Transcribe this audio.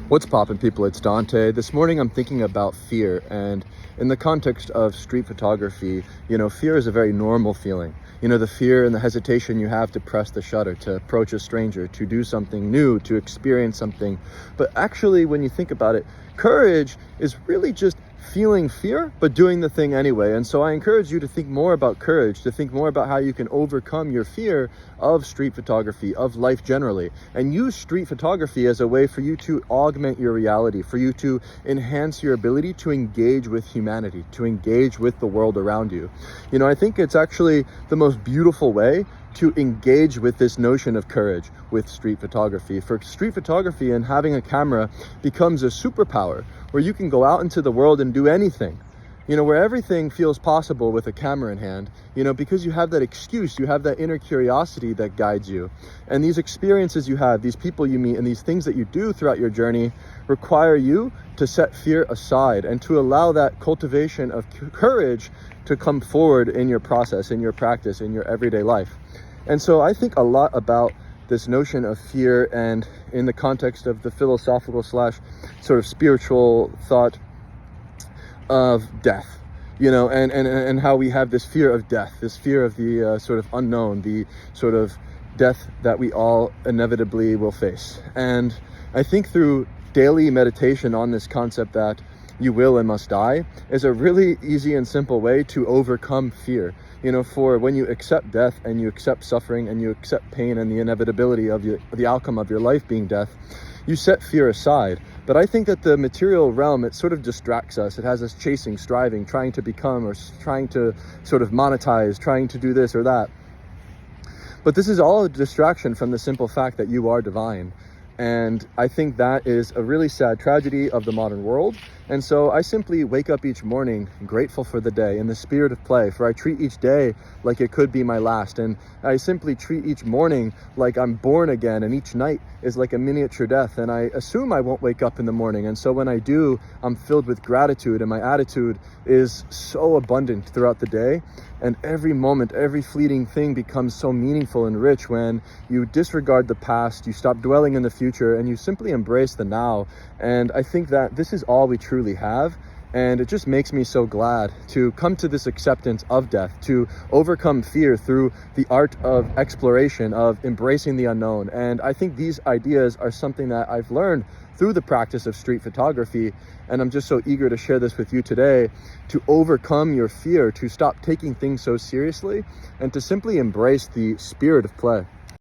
What's poppin', people? It's Dante. This morning I'm thinking about fear, and in the context of street photography, fear is a very normal feeling. The fear and the hesitation you have to press the shutter, to approach a stranger, to do something new, to experience something. But actually, when you think about it, courage is really just feeling fear, but doing the thing anyway. And so I encourage you to think more about courage, to think more about how you can overcome your fear of street photography, of life generally, and use street photography as a way for you to augment your reality, for you to enhance your ability to engage with humanity, to engage with the world around you. I think it's actually the most beautiful way to engage with this notion of courage with street photography. For street photography and having a camera becomes a superpower where you can go out into the world and do anything, where everything feels possible with a camera in hand, because you have that excuse, you have that inner curiosity that guides you. And these experiences you have, these people you meet, and these things that you do throughout your journey require you to set fear aside and to allow that cultivation of courage to come forward in your process, in your practice, in your everyday life. And so I think a lot about this notion of fear, and in the context of the philosophical / sort of spiritual thought of death, and how we have this fear of death, this fear of the sort of unknown, the sort of death that we all inevitably will face. And I think through daily meditation on this concept that you will and must die is a really easy and simple way to overcome fear. For when you accept death and you accept suffering and you accept pain and the inevitability of the outcome of your life being death, you set fear aside. But I think that the material realm, it sort of distracts us. It has us chasing, striving, trying to become, or trying to sort of monetize, trying to do this or that. But this is all a distraction from the simple fact that you are divine. And I think that is a really sad tragedy of the modern world. And so I simply wake up each morning grateful for the day in the spirit of play, for I treat each day like it could be my last. And I simply treat each morning like I'm born again, and each night is like a miniature death. And I assume I won't wake up in the morning. And so when I do, I'm filled with gratitude, and my attitude is so abundant throughout the day. And every moment, every fleeting thing becomes so meaningful and rich when you disregard the past, you stop dwelling in the future, and you simply embrace the now. And I think that this is all we truly have. And it just makes me so glad to come to this acceptance of death, to overcome fear through the art of exploration, of embracing the unknown. And I think these ideas are something that I've learned through the practice of street photography. And I'm just so eager to share this with you today, to overcome your fear, to stop taking things so seriously, and to simply embrace the spirit of play.